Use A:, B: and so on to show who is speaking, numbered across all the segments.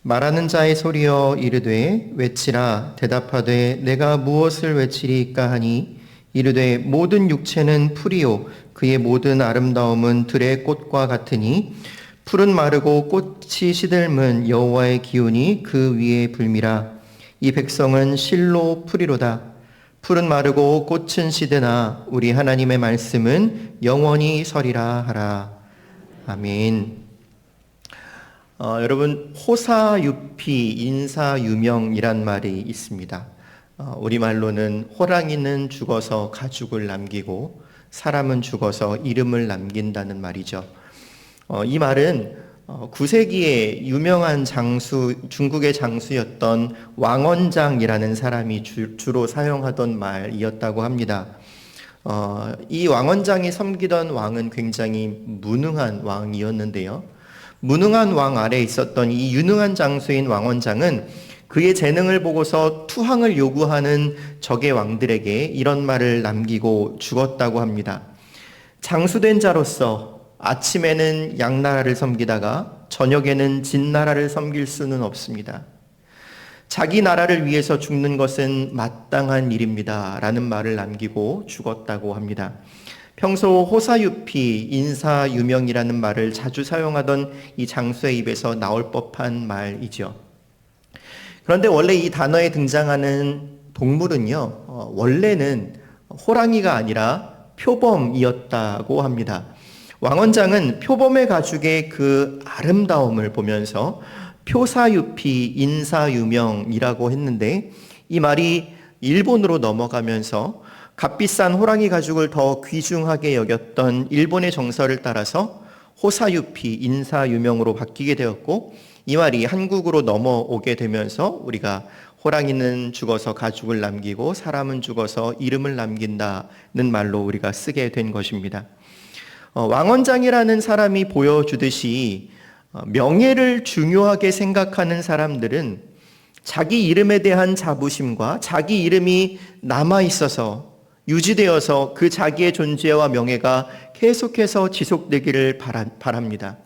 A: 말하는 자의 소리여 이르되 외치라. 대답하되 내가 무엇을 외치리이까 하니 이르되 모든 육체는 풀이요 그의 모든 아름다움은 들의 꽃과 같으니 풀은 마르고 꽃이 시들면 여호와의 기운이 그 위에 불미라. 이 백성은 실로 풀이로다. 풀은 마르고 꽃은 시드나 우리 하나님의 말씀은 영원히 서리라 하라. 아멘. 여러분, 호사유피 인사유명이란 말이 있습니다. 우리말로는 호랑이는 죽어서 가죽을 남기고 사람은 죽어서 이름을 남긴다는 말이죠. 이 말은 9세기에 유명한 중국의 장수였던 왕원장이라는 사람이 주로 사용하던 말이었다고 합니다. 이 왕원장이 섬기던 왕은 굉장히 무능한 왕이었는데요. 무능한 왕 아래에 있었던 이 유능한 장수인 왕원장은 그의 재능을 보고서 투항을 요구하는 적의 왕들에게 이런 말을 남기고 죽었다고 합니다. 장수된 자로서 아침에는 양나라를 섬기다가 저녁에는 진나라를 섬길 수는 없습니다. 자기 나라를 위해서 죽는 것은 마땅한 일입니다. 라는 말을 남기고 죽었다고 합니다. 평소 호사유피, 인사유명이라는 말을 자주 사용하던 이 장수의 입에서 나올 법한 말이죠. 그런데 원래 이 단어에 등장하는 동물은요, 원래는 호랑이가 아니라 표범이었다고 합니다. 왕원장은 표범의 가죽의 그 아름다움을 보면서 표사유피, 인사유명이라고 했는데 이 말이 일본으로 넘어가면서 값비싼 호랑이 가죽을 더 귀중하게 여겼던 일본의 정서를 따라서 호사유피, 인사유명으로 바뀌게 되었고 이 말이 한국으로 넘어오게 되면서 우리가 호랑이는 죽어서 가죽을 남기고 사람은 죽어서 이름을 남긴다는 말로 우리가 쓰게 된 것입니다. 왕원장이라는 사람이 보여주듯이 명예를 중요하게 생각하는 사람들은 자기 이름에 대한 자부심과 자기 이름이 남아있어서 유지되어서 그 자기의 존재와 명예가 계속해서 지속되기를 바랍니다.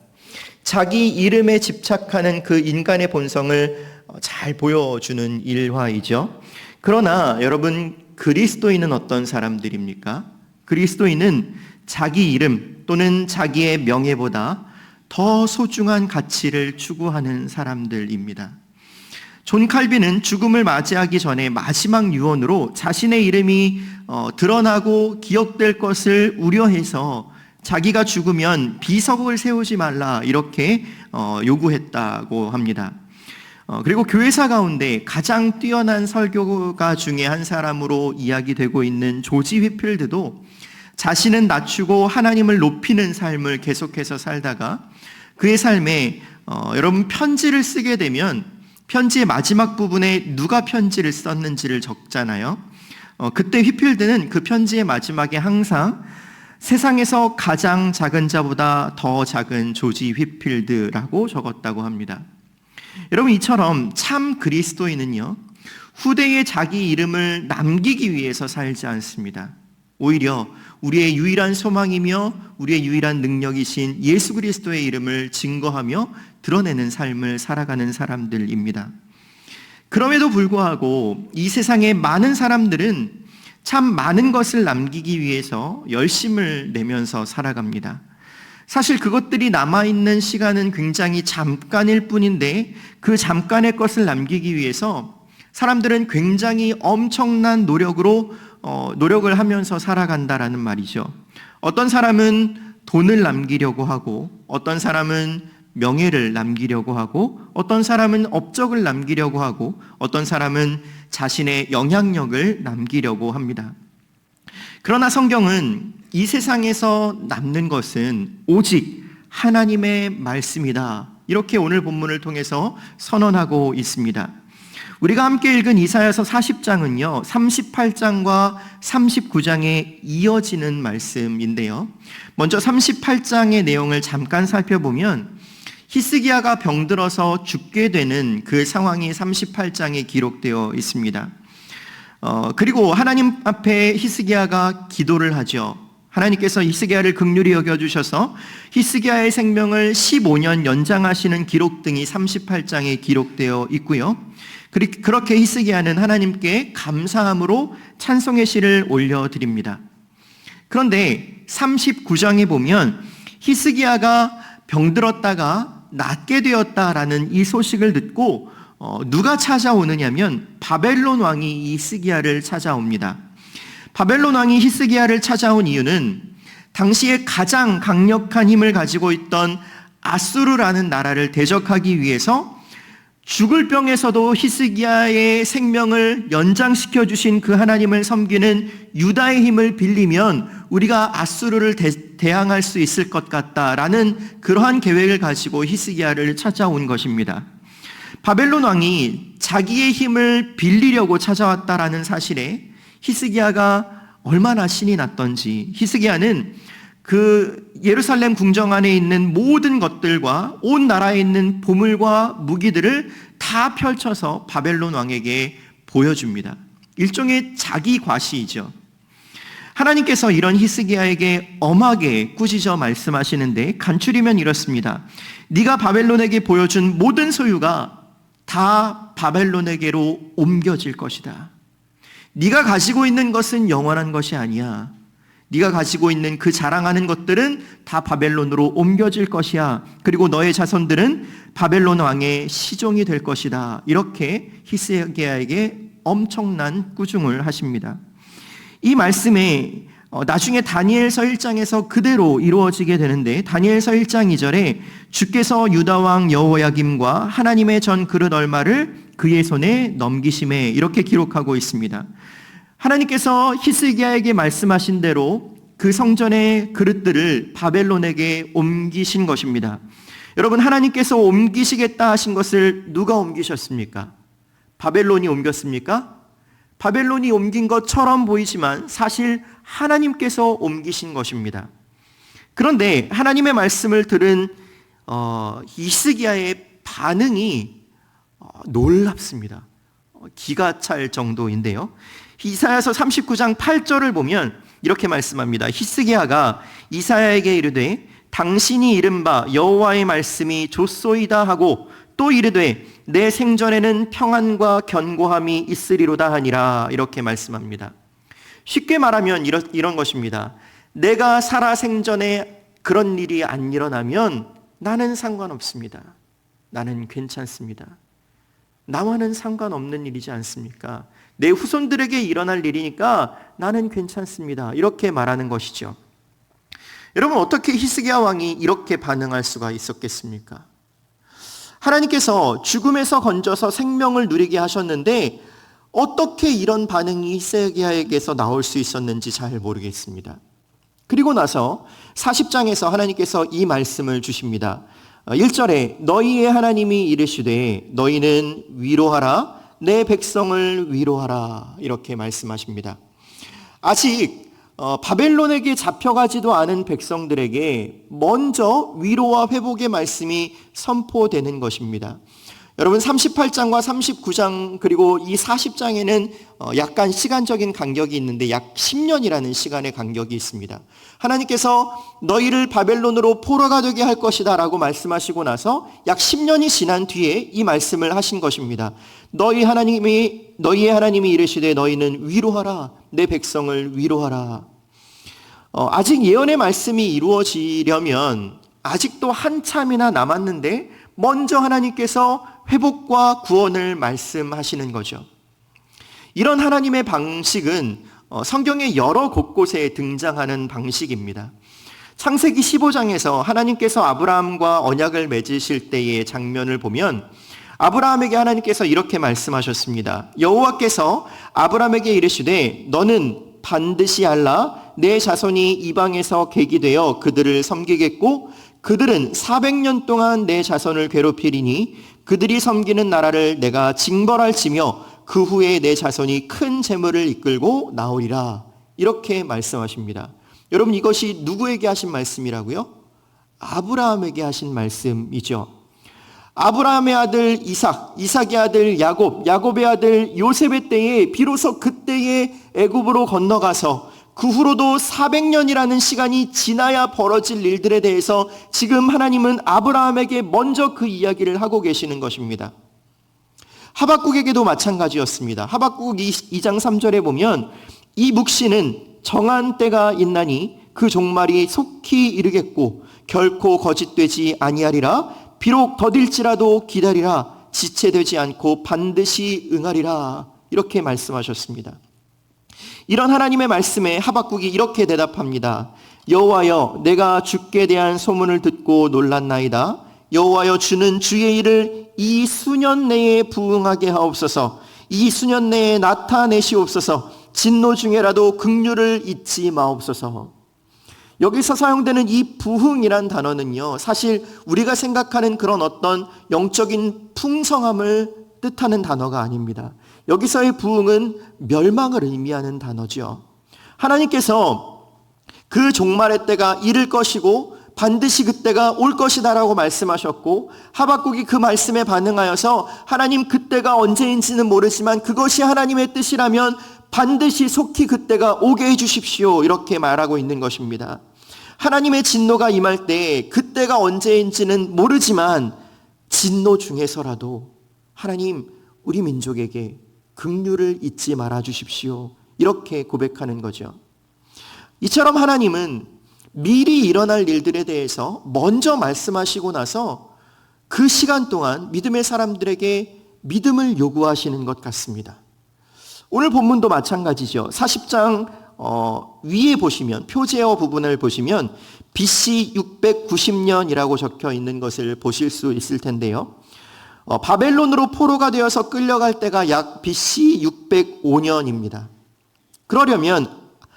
A: 자기 이름에 집착하는 그 인간의 본성을 잘 보여주는 일화이죠. 그러나 여러분, 그리스도인은 어떤 사람들입니까? 그리스도인은 자기 이름 또는 자기의 명예보다 더 소중한 가치를 추구하는 사람들입니다. 존 칼빈은 죽음을 맞이하기 전에 마지막 유언으로 자신의 이름이 드러나고 기억될 것을 우려해서 자기가 죽으면 비석을 세우지 말라 이렇게 요구했다고 합니다. 그리고 교회사 가운데 가장 뛰어난 설교가 중에 한 사람으로 이야기되고 있는 조지 휘필드도 자신은 낮추고 하나님을 높이는 삶을 계속해서 살다가 그의 삶에 여러분 편지를 쓰게 되면 편지의 마지막 부분에 누가 편지를 썼는지를 적잖아요. 그때 휘필드는 그 편지의 마지막에 항상 세상에서 가장 작은 자보다 더 작은 조지 휘필드라고 적었다고 합니다. 여러분, 이처럼 참 그리스도인은요, 후대에 자기 이름을 남기기 위해서 살지 않습니다. 오히려 우리의 유일한 소망이며 우리의 유일한 능력이신 예수 그리스도의 이름을 증거하며 드러내는 삶을 살아가는 사람들입니다. 그럼에도 불구하고 이 세상의 많은 사람들은 참 많은 것을 남기기 위해서 열심을 내면서 살아갑니다. 사실 그것들이 남아있는 시간은 굉장히 잠깐일 뿐인데 그 잠깐의 것을 남기기 위해서 사람들은 굉장히 엄청난 노력을 하면서 살아간다라는 말이죠. 어떤 사람은 돈을 남기려고 하고 어떤 사람은 명예를 남기려고 하고 어떤 사람은 업적을 남기려고 하고 어떤 사람은 자신의 영향력을 남기려고 합니다. 그러나 성경은 이 세상에서 남는 것은 오직 하나님의 말씀이다. 이렇게 오늘 본문을 통해서 선언하고 있습니다. 우리가 함께 읽은 이사야서 40장은요, 38장과 39장에 이어지는 말씀인데요. 먼저 38장의 내용을 잠깐 살펴보면 히스기야가 병들어서 죽게 되는 그 상황이 38장에 기록되어 있습니다. 그리고 하나님 앞에 히스기야가 기도를 하죠. 하나님께서 히스기야를 긍휼히 여겨주셔서 히스기야의 생명을 15년 연장하시는 기록 등이 38장에 기록되어 있고요. 그렇게 히스기야는 하나님께 감사함으로 찬송의 시를 올려드립니다. 그런데 39장에 보면 히스기야가 병들었다가 낫게 되었다라는 이 소식을 듣고 누가 찾아오느냐면 바벨론 왕이 히스기야를 찾아옵니다. 바벨론 왕이 히스기야를 찾아온 이유는 당시에 가장 강력한 힘을 가지고 있던 아수르라는 나라를 대적하기 위해서 죽을 병에서도 히스기야의 생명을 연장시켜 주신 그 하나님을 섬기는 유다의 힘을 빌리면 우리가 아수르를 대항할 수 있을 것 같다라는 그러한 계획을 가지고 히스기야를 찾아온 것입니다. 바벨론 왕이 자기의 힘을 빌리려고 찾아왔다라는 사실에 히스기야가 얼마나 신이 났던지, 히스기야는 그 예루살렘 궁정 안에 있는 모든 것들과 온 나라에 있는 보물과 무기들을 다 펼쳐서 바벨론 왕에게 보여줍니다. 일종의 자기 과시이죠. 하나님께서 이런 히스기야에게 엄하게 꾸짖어 말씀하시는데 간추리면 이렇습니다. 네가 바벨론에게 보여준 모든 소유가 다 바벨론에게로 옮겨질 것이다. 네가 가지고 있는 것은 영원한 것이 아니야. 네가 가지고 있는 그 자랑하는 것들은 다 바벨론으로 옮겨질 것이야. 그리고 너의 자손들은 바벨론 왕의 시종이 될 것이다. 이렇게 히스기야에게 엄청난 꾸중을 하십니다. 이 말씀에 나중에 다니엘서 1장에서 그대로 이루어지게 되는데, 다니엘서 1장 2절에 주께서 유다왕 여호야김과 하나님의 전 그릇 얼마를 그의 손에 넘기심에, 이렇게 기록하고 있습니다. 하나님께서 히스기야에게 말씀하신 대로 그 성전의 그릇들을 바벨론에게 옮기신 것입니다. 여러분, 하나님께서 옮기시겠다 하신 것을 누가 옮기셨습니까? 바벨론이 옮겼습니까? 바벨론이 옮긴 것처럼 보이지만 사실 하나님께서 옮기신 것입니다. 그런데 하나님의 말씀을 들은 히스기야의 반응이 놀랍습니다. 기가 찰 정도인데요. 이사야서 39장 8절을 보면 이렇게 말씀합니다. 히스기야가 이사야에게 이르되 당신이 이른바 여호와의 말씀이 좋소이다 하고 또 이르되 내 생전에는 평안과 견고함이 있으리로다 하니라, 이렇게 말씀합니다. 쉽게 말하면 이런 것입니다. 내가 살아 생전에 그런 일이 안 일어나면 나는 상관없습니다. 나는 괜찮습니다. 나와는 상관없는 일이지 않습니까? 내 후손들에게 일어날 일이니까 나는 괜찮습니다. 이렇게 말하는 것이죠. 여러분, 어떻게 히스기야 왕이 이렇게 반응할 수가 있었겠습니까? 하나님께서 죽음에서 건져서 생명을 누리게 하셨는데 어떻게 이런 반응이 히스기야에게서 나올 수 있었는지 잘 모르겠습니다. 그리고 나서 40장에서 하나님께서 이 말씀을 주십니다. 1절에 너희의 하나님이 이르시되 너희는 위로하라, 내 백성을 위로하라, 이렇게 말씀하십니다. 아직 바벨론에게 잡혀가지도 않은 백성들에게 먼저 위로와 회복의 말씀이 선포되는 것입니다. 여러분, 38장과 39장 그리고 이 40장에는 약간 시간적인 간격이 있는데 약 10년이라는 시간의 간격이 있습니다. 하나님께서 너희를 바벨론으로 포로가 되게 할 것이다 라고 말씀하시고 나서 약 10년이 지난 뒤에 이 말씀을 하신 것입니다. 너희의 하나님이 이르시되 너희는 위로하라, 내 백성을 위로하라. 아직 예언의 말씀이 이루어지려면 아직도 한참이나 남았는데 먼저 하나님께서 회복과 구원을 말씀하시는 거죠. 이런 하나님의 방식은 성경의 여러 곳곳에 등장하는 방식입니다. 창세기 15장에서 하나님께서 아브라함과 언약을 맺으실 때의 장면을 보면 아브라함에게 하나님께서 이렇게 말씀하셨습니다. 여호와께서 아브라함에게 이르시되 너는 반드시 알라, 내 자손이 이방에서 객이 되어 그들을 섬기겠고 그들은 400년 동안 내 자손을 괴롭히리니 그들이 섬기는 나라를 내가 징벌할지며 그 후에 내 자손이 큰 재물을 이끌고 나오리라, 이렇게 말씀하십니다. 여러분, 이것이 누구에게 하신 말씀이라고요? 아브라함에게 하신 말씀이죠. 아브라함의 아들 이삭, 이삭의 아들 야곱, 야곱의 아들 요셉의 때에 비로소 그때에 애굽으로 건너가서 그 후로도 400년이라는 시간이 지나야 벌어질 일들에 대해서 지금 하나님은 아브라함에게 먼저 그 이야기를 하고 계시는 것입니다. 하박국에게도 마찬가지였습니다. 하박국 2장 3절에 보면 이 묵시는 정한 때가 있나니 그 종말이 속히 이르겠고 결코 거짓되지 아니하리라. 비록 더딜지라도 기다리라. 지체되지 않고 반드시 응하리라. 이렇게 말씀하셨습니다. 이런 하나님의 말씀에 하박국이 이렇게 대답합니다. 여호와여, 내가 주께 대한 소문을 듣고 놀랐나이다. 여호와여, 주는 주의 일을 이 수년 내에 부응하게 하옵소서. 이 수년 내에 나타내시옵소서. 진노 중에라도 긍휼을 잊지 마옵소서. 여기서 사용되는 이 부흥이란 단어는요, 사실 우리가 생각하는 그런 어떤 영적인 풍성함을 뜻하는 단어가 아닙니다. 여기서의 부흥은 멸망을 의미하는 단어죠. 하나님께서 그 종말의 때가 이를 것이고 반드시 그때가 올 것이다라고 말씀하셨고, 하박국이 그 말씀에 반응하여서 하나님, 그때가 언제인지는 모르지만 그것이 하나님의 뜻이라면 반드시 속히 그때가 오게 해주십시오, 이렇게 말하고 있는 것입니다. 하나님의 진노가 임할 때 그때가 언제인지는 모르지만 진노 중에서라도 하나님, 우리 민족에게 긍휼을 잊지 말아 주십시오, 이렇게 고백하는 거죠. 이처럼 하나님은 미리 일어날 일들에 대해서 먼저 말씀하시고 나서 그 시간 동안 믿음의 사람들에게 믿음을 요구하시는 것 같습니다. 오늘 본문도 마찬가지죠. 40장 위에 보시면, 표제어 부분을 보시면 BC 690년이라고 적혀 있는 것을 보실 수 있을 텐데요. 바벨론으로 포로가 되어서 끌려갈 때가 약 BC 605년입니다. 그러려면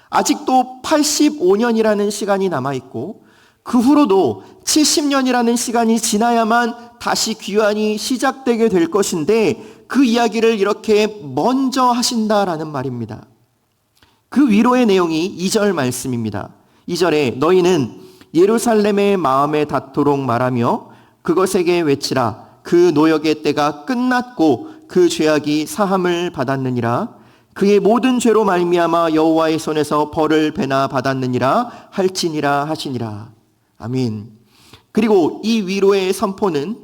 A: 아직도 85년이라는 시간이 남아있고 그 후로도 70년이라는 시간이 지나야만 다시 귀환이 시작되게 될 것인데 그 이야기를 이렇게 먼저 하신다라는 말입니다. 그 위로의 내용이 2절 말씀입니다. 2절에 너희는 예루살렘의 마음에 닿도록 말하며 그것에게 외치라. 그 노역의 때가 끝났고 그 죄악이 사함을 받았느니라. 그의 모든 죄로 말미암아 여호와의 손에서 벌을 배나 받았느니라 할지니라 하시니라. 아멘. 그리고 이 위로의 선포는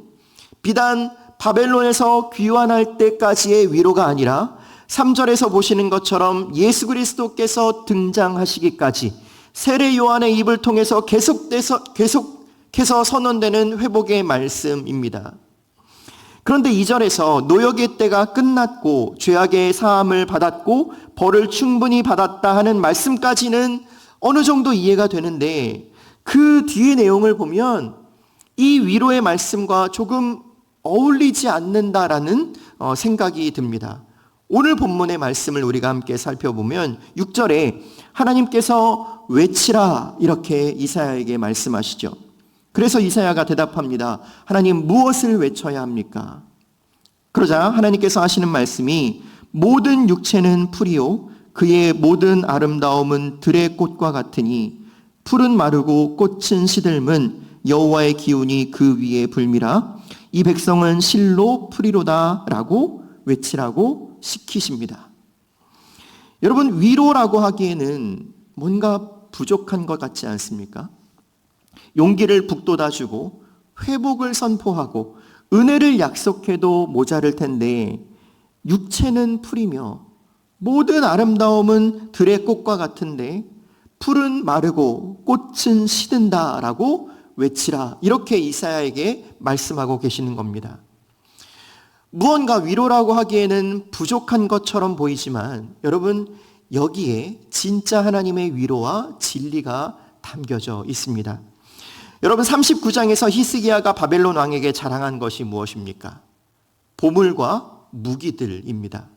A: 비단 바벨론에서 귀환할 때까지의 위로가 아니라 3절에서 보시는 것처럼 예수 그리스도께서 등장하시기까지 세례 요한의 입을 통해서 계속해서 선언되는 회복의 말씀입니다. 그런데 2절에서 노역의 때가 끝났고 죄악의 사함을 받았고 벌을 충분히 받았다 하는 말씀까지는 어느 정도 이해가 되는데 그 뒤의 내용을 보면 이 위로의 말씀과 조금 어울리지 않는다라는 생각이 듭니다. 오늘 본문의 말씀을 우리가 함께 살펴보면 6절에 하나님께서 외치라, 이렇게 이사야에게 말씀하시죠. 그래서 이사야가 대답합니다. 하나님, 무엇을 외쳐야 합니까? 그러자 하나님께서 하시는 말씀이 모든 육체는 풀이요 그의 모든 아름다움은 들의 꽃과 같으니 풀은 마르고 꽃은 시들면 여호와의 기운이 그 위에 불미라. 이 백성은 실로 풀이로다 라고 외치라고 시키십니다. 여러분, 위로라고 하기에는 뭔가 부족한 것 같지 않습니까? 용기를 북돋아주고 회복을 선포하고 은혜를 약속해도 모자랄 텐데 육체는 풀이며 모든 아름다움은 들의 꽃과 같은데 풀은 마르고 꽃은 시든다라고 외치라, 이렇게 이사야에게 말씀하고 계시는 겁니다. 무언가 위로라고 하기에는 부족한 것처럼 보이지만 여러분, 여기에 진짜 하나님의 위로와 진리가 담겨져 있습니다. 여러분, 39장에서 히스기야가 바벨론 왕에게 자랑한 것이 무엇입니까? 보물과 무기들입니다.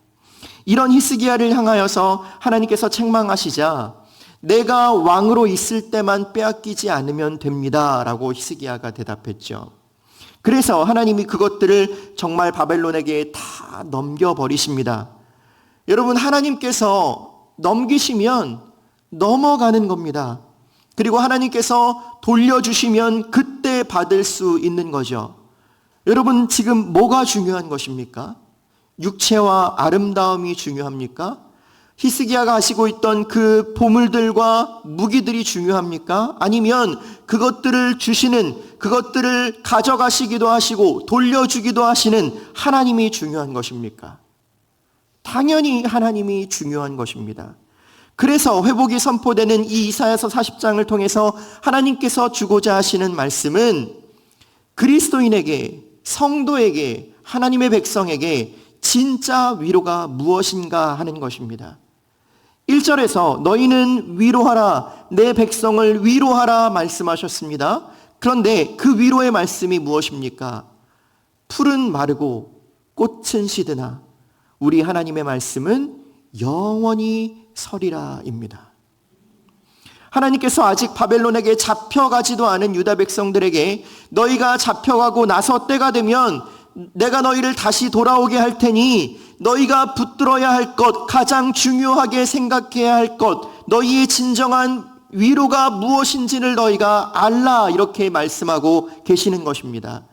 A: 이런 히스기야를 향하여서 하나님께서 책망하시자 내가 왕으로 있을 때만 빼앗기지 않으면 됩니다 라고 히스기야가 대답했죠. 그래서 하나님이 그것들을 정말 바벨론에게 다 넘겨버리십니다. 여러분, 하나님께서 넘기시면 넘어가는 겁니다. 그리고 하나님께서 돌려주시면 그때 받을 수 있는 거죠. 여러분, 지금 뭐가 중요한 것입니까? 육체와 아름다움이 중요합니까? 히스기야가 가지고 있던 그 보물들과 무기들이 중요합니까? 아니면 그것들을 주시는, 그것들을 가져가시기도 하시고 돌려주기도 하시는 하나님이 중요한 것입니까? 당연히 하나님이 중요한 것입니다. 그래서 회복이 선포되는 이 이사야서 40장을 통해서 하나님께서 주고자 하시는 말씀은 그리스도인에게, 성도에게, 하나님의 백성에게 진짜 위로가 무엇인가 하는 것입니다. 1절에서 너희는 위로하라, 내 백성을 위로하라 말씀하셨습니다. 그런데 그 위로의 말씀이 무엇입니까? 풀은 마르고 꽃은 시드나 우리 하나님의 말씀은 영원히 서리라입니다. 하나님께서 아직 바벨론에게 잡혀가지도 않은 유다 백성들에게 너희가 잡혀가고 나서 때가 되면 내가 너희를 다시 돌아오게 할 테니 너희가 붙들어야 할 것, 가장 중요하게 생각해야 할 것, 너희의 진정한 위로가 무엇인지를 너희가 알라, 이렇게 말씀하고 계시는 것입니다.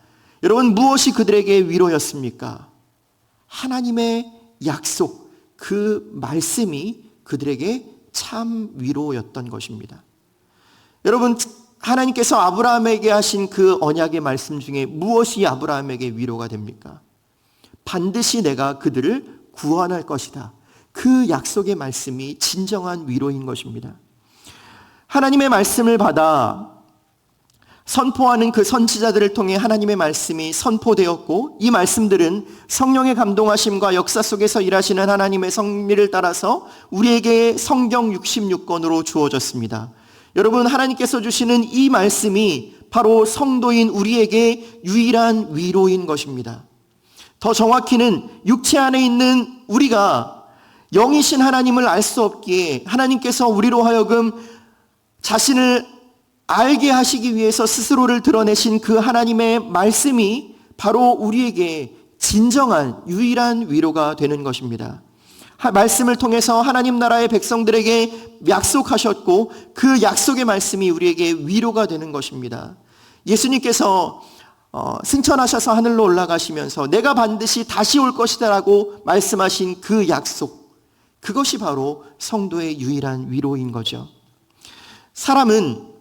A: 여러분, 무엇이 그들에게 위로였습니까? 하나님의 약속, 그 말씀이 그들에게 참 위로였던 것입니다. 여러분, 하나님께서 아브라함에게 하신 그 언약의 말씀 중에 무엇이 아브라함에게 위로가 됩니까? 반드시 내가 그들을 구원할 것이다. 그 약속의 말씀이 진정한 위로인 것입니다. 하나님의 말씀을 받아 선포하는 그 선지자들을 통해 하나님의 말씀이 선포되었고, 이 말씀들은 성령의 감동하심과 역사 속에서 일하시는 하나님의 섭리를 따라서 우리에게 성경 66권으로 주어졌습니다. 여러분, 하나님께서 주시는 이 말씀이 바로 성도인 우리에게 유일한 위로인 것입니다. 더 정확히는 육체 안에 있는 우리가 영이신 하나님을 알 수 없기에 하나님께서 우리로 하여금 자신을 알게 하시기 위해서 스스로를 드러내신 그 하나님의 말씀이 바로 우리에게 진정한 유일한 위로가 되는 것입니다. 말씀을 통해서 하나님 나라의 백성들에게 약속하셨고 그 약속의 말씀이 우리에게 위로가 되는 것입니다. 예수님께서 승천하셔서 하늘로 올라가시면서 내가 반드시 다시 올 것이다 라고 말씀하신 그 약속, 그것이 바로 성도의 유일한 위로인 거죠. 사람은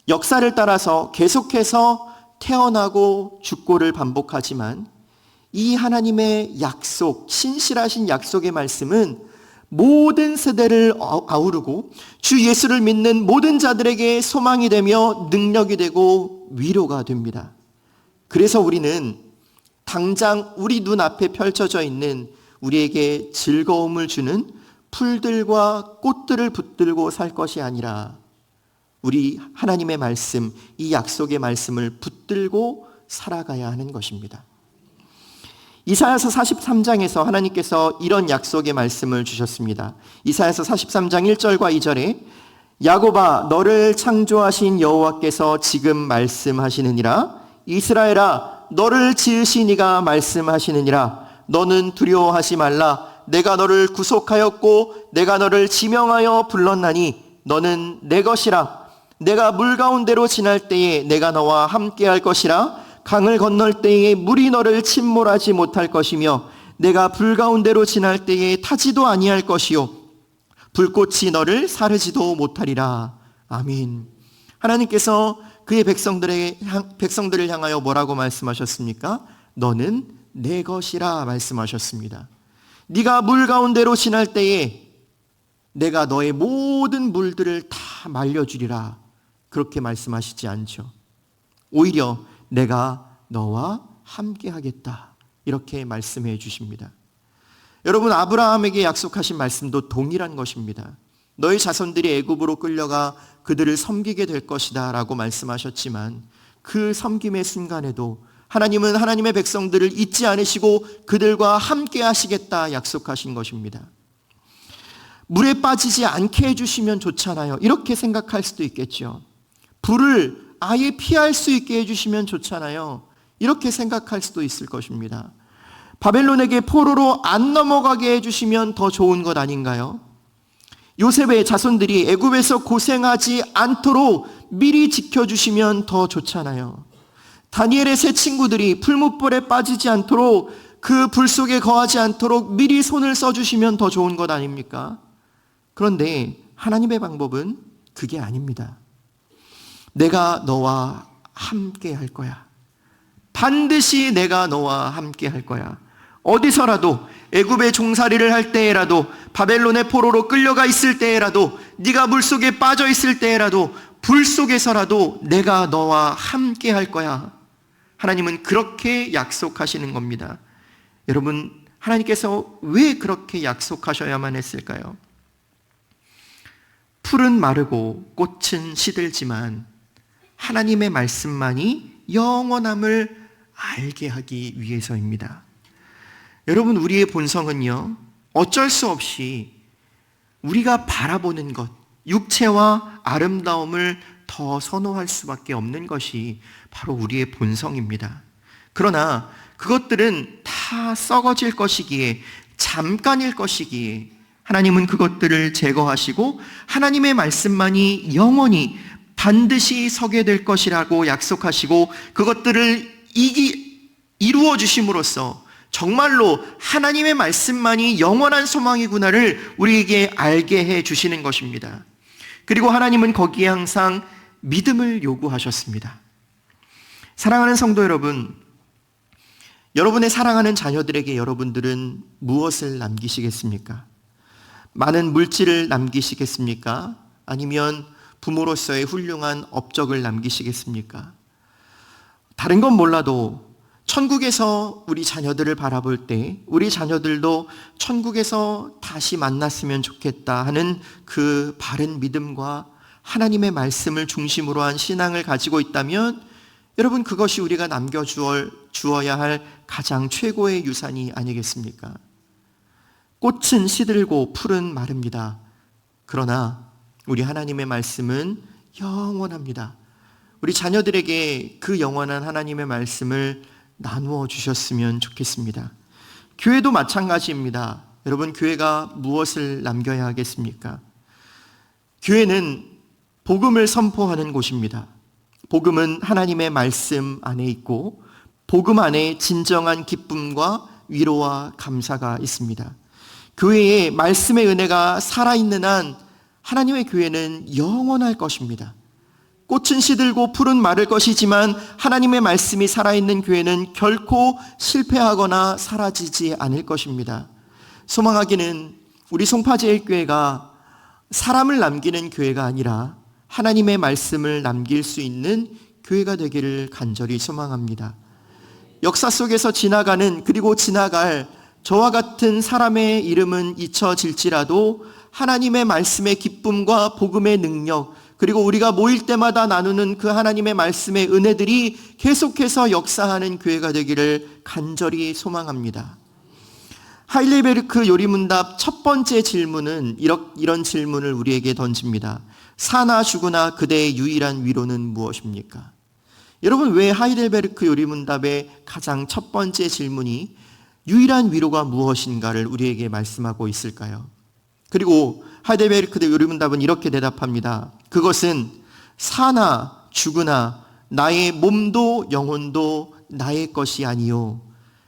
A: 역사를 따라서 계속해서 태어나고 죽고를 반복하지만 이 하나님의 약속, 신실하신 약속의 말씀은 모든 세대를 아우르고 주 예수를 믿는 모든 자들에게 소망이 되며 능력이 되고 위로가 됩니다. 그래서 우리는 당장 우리 눈앞에 펼쳐져 있는 우리에게 즐거움을 주는 풀들과 꽃들을 붙들고 살 것이 아니라 우리 하나님의 말씀, 이 약속의 말씀을 붙들고 살아가야 하는 것입니다. 이사야서 43장에서 하나님께서 이런 약속의 말씀을 주셨습니다. 이사야서 43장 1절과 2절에 야곱아, 너를 창조하신 여호와께서 지금 말씀하시느니라. 이스라엘아, 너를 지으신 이가 말씀하시느니라. 너는 두려워하지 말라. 내가 너를 구속하였고 내가 너를 지명하여 불렀나니 너는 내 것이라. 내가 물 가운데로 지날 때에 내가 너와 함께할 것이라. 강을 건널 때에 물이 너를 침몰하지 못할 것이며 내가 불 가운데로 지날 때에 타지도 아니할 것이요 불꽃이 너를 사르지도 못하리라. 아멘. 하나님께서 그의 백성들을 향하여 뭐라고 말씀하셨습니까? 너는 내 것이라 말씀하셨습니다. 네가 물 가운데로 지날 때에 내가 너의 모든 물들을 다 말려주리라, 그렇게 말씀하시지 않죠. 오히려 내가 너와 함께 하겠다, 이렇게 말씀해 주십니다. 여러분, 아브라함에게 약속하신 말씀도 동일한 것입니다. 너희 자손들이 애굽으로 끌려가 그들을 섬기게 될 것이다 라고 말씀하셨지만 그 섬김의 순간에도 하나님은 하나님의 백성들을 잊지 않으시고 그들과 함께 하시겠다 약속하신 것입니다. 물에 빠지지 않게 해주시면 좋잖아요, 이렇게 생각할 수도 있겠죠. 불을 아예 피할 수 있게 해주시면 좋잖아요, 이렇게 생각할 수도 있을 것입니다. 바벨론에게 포로로 안 넘어가게 해주시면 더 좋은 것 아닌가요? 요셉의 자손들이 애굽에서 고생하지 않도록 미리 지켜주시면 더 좋잖아요. 다니엘의 세 친구들이 풀무불에 빠지지 않도록 그 불 속에 거하지 않도록 미리 손을 써주시면 더 좋은 것 아닙니까? 그런데 하나님의 방법은 그게 아닙니다. 내가 너와 함께 할 거야. 반드시 내가 너와 함께 할 거야. 어디서라도, 애굽의 종살이를 할 때에라도, 바벨론의 포로로 끌려가 있을 때에라도, 네가 물속에 빠져 있을 때에라도, 불 속에서라도 내가 너와 함께 할 거야. 하나님은 그렇게 약속하시는 겁니다. 여러분, 하나님께서 왜 그렇게 약속하셔야만 했을까요? 풀은 마르고 꽃은 시들지만 하나님의 말씀만이 영원함을 알게 하기 위해서입니다. 여러분, 우리의 본성은요, 어쩔 수 없이 우리가 바라보는 것, 육체와 아름다움을 더 선호할 수밖에 없는 것이 바로 우리의 본성입니다. 그러나 그것들은 다 썩어질 것이기에, 잠깐일 것이기에 하나님은 그것들을 제거하시고 하나님의 말씀만이 영원히 반드시 서게 될 것이라고 약속하시고, 그것들을 이루어 주심으로써 정말로 하나님의 말씀만이 영원한 소망이구나를 우리에게 알게 해 주시는 것입니다. 그리고 하나님은 거기에 항상 믿음을 요구하셨습니다. 사랑하는 성도 여러분, 여러분의 사랑하는 자녀들에게 여러분들은 무엇을 남기시겠습니까? 많은 물질을 남기시겠습니까? 아니면 부모로서의 훌륭한 업적을 남기시겠습니까? 다른 건 몰라도 천국에서 우리 자녀들을 바라볼 때 우리 자녀들도 천국에서 다시 만났으면 좋겠다 하는 그 바른 믿음과 하나님의 말씀을 중심으로 한 신앙을 가지고 있다면, 여러분, 그것이 우리가 남겨주어야 할 가장 최고의 유산이 아니겠습니까? 꽃은 시들고 풀은 마릅니다. 그러나 우리 하나님의 말씀은 영원합니다. 우리 자녀들에게 그 영원한 하나님의 말씀을 나누어 주셨으면 좋겠습니다. 교회도 마찬가지입니다. 여러분, 교회가 무엇을 남겨야 하겠습니까? 교회는 복음을 선포하는 곳입니다. 복음은 하나님의 말씀 안에 있고, 복음 안에 진정한 기쁨과 위로와 감사가 있습니다. 교회에 말씀의 은혜가 살아있는 한 하나님의 교회는 영원할 것입니다. 꽃은 시들고 풀은 마를 것이지만 하나님의 말씀이 살아있는 교회는 결코 실패하거나 사라지지 않을 것입니다. 소망하기는 우리 송파제일교회가 사람을 남기는 교회가 아니라 하나님의 말씀을 남길 수 있는 교회가 되기를 간절히 소망합니다. 역사 속에서 지나가는, 그리고 지나갈 저와 같은 사람의 이름은 잊혀질지라도 하나님의 말씀의 기쁨과 복음의 능력, 그리고 우리가 모일 때마다 나누는 그 하나님의 말씀의 은혜들이 계속해서 역사하는 교회가 되기를 간절히 소망합니다. 하이델베르크 요리문답 첫 번째 질문은 이런 질문을 우리에게 던집니다. 사나 죽으나 그대의 유일한 위로는 무엇입니까? 여러분, 왜 하이델베르크 요리문답의 가장 첫 번째 질문이 유일한 위로가 무엇인가를 우리에게 말씀하고 있을까요? 그리고 하이델베르크 요리문답은 이렇게 대답합니다. 그것은 사나 죽으나 나의 몸도 영혼도 나의 것이 아니요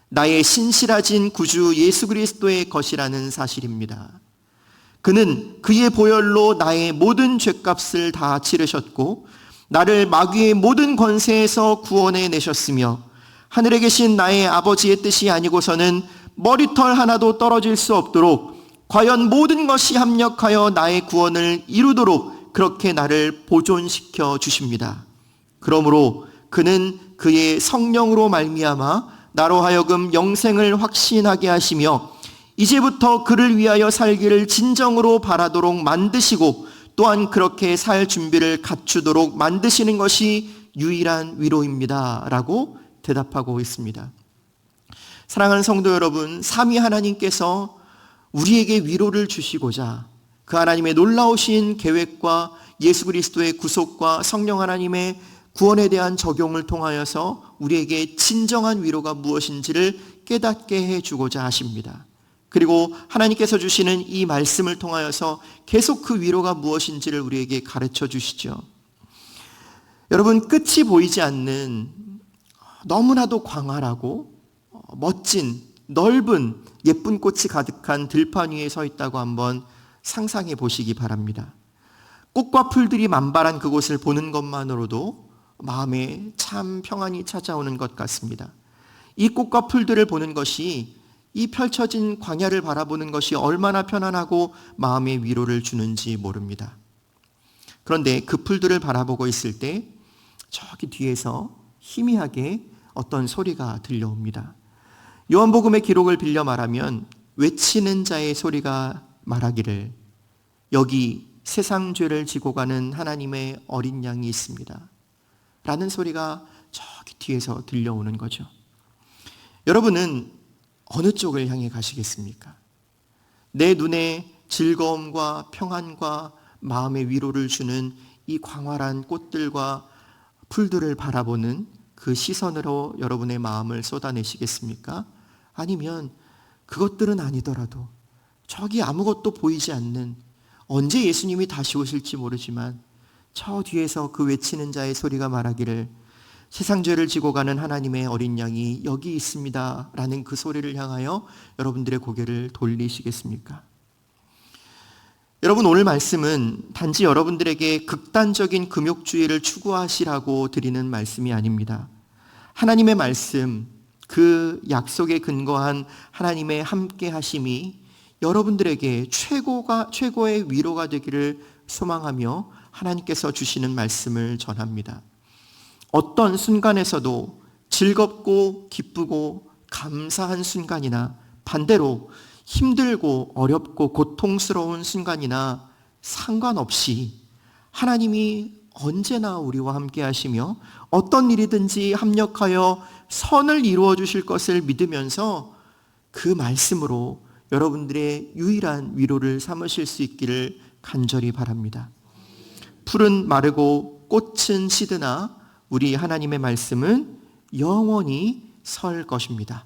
A: 나의 신실하신 구주 예수 그리스도의 것이라는 사실입니다. 그는 그의 보혈로 나의 모든 죄값을 다 치르셨고 나를 마귀의 모든 권세에서 구원해 내셨으며 하늘에 계신 나의 아버지의 뜻이 아니고서는 머리털 하나도 떨어질 수 없도록 과연 모든 것이 합력하여 나의 구원을 이루도록 그렇게 나를 보존시켜 주십니다. 그러므로 그는 그의 성령으로 말미암아 나로 하여금 영생을 확신하게 하시며 이제부터 그를 위하여 살기를 진정으로 바라도록 만드시고 또한 그렇게 살 준비를 갖추도록 만드시는 것이 유일한 위로입니다 라고 대답하고 있습니다. 사랑하는 성도 여러분, 삼위 하나님께서 우리에게 위로를 주시고자 그 하나님의 놀라우신 계획과 예수 그리스도의 구속과 성령 하나님의 구원에 대한 적용을 통하여서 우리에게 진정한 위로가 무엇인지를 깨닫게 해주고자 하십니다. 그리고 하나님께서 주시는 이 말씀을 통하여서 계속 그 위로가 무엇인지를 우리에게 가르쳐 주시죠. 여러분, 끝이 보이지 않는 너무나도 광활하고 멋진 넓은 예쁜 꽃이 가득한 들판 위에 서 있다고 한번 상상해 보시기 바랍니다. 꽃과 풀들이 만발한 그곳을 보는 것만으로도 마음에 참 평안이 찾아오는 것 같습니다. 이 꽃과 풀들을 보는 것이, 이 펼쳐진 광야를 바라보는 것이 얼마나 편안하고 마음의 위로를 주는지 모릅니다. 그런데 그 풀들을 바라보고 있을 때 저기 뒤에서 희미하게 어떤 소리가 들려옵니다. 요한복음의 기록을 빌려 말하면 외치는 자의 소리가 말하기를, 여기 세상 죄를 지고 가는 하나님의 어린 양이 있습니다 라는 소리가 저기 뒤에서 들려오는 거죠. 여러분은 어느 쪽을 향해 가시겠습니까? 내 눈에 즐거움과 평안과 마음의 위로를 주는 이 광활한 꽃들과 풀들을 바라보는 그 시선으로 여러분의 마음을 쏟아내시겠습니까? 아니면 그것들은 아니더라도 저기 아무것도 보이지 않는, 언제 예수님이 다시 오실지 모르지만 저 뒤에서 그 외치는 자의 소리가 말하기를, 세상 죄를 지고 가는 하나님의 어린 양이 여기 있습니다 라는 그 소리를 향하여 여러분들의 고개를 돌리시겠습니까? 여러분, 오늘 말씀은 단지 여러분들에게 극단적인 금욕주의를 추구하시라고 드리는 말씀이 아닙니다. 하나님의 말씀, 그 약속에 근거한 하나님의 함께 하심이 여러분들에게 최고의 위로가 되기를 소망하며 하나님께서 주시는 말씀을 전합니다. 어떤 순간에서도 즐겁고 기쁘고 감사한 순간이나 반대로 힘들고 어렵고 고통스러운 순간이나 상관없이 하나님이 언제나 우리와 함께 하시며 어떤 일이든지 합력하여 선을 이루어 주실 것을 믿으면서 그 말씀으로 여러분들의 유일한 위로를 삼으실 수 있기를 간절히 바랍니다. 풀은 마르고 꽃은 시드나 우리 하나님의 말씀은 영원히 설 것입니다.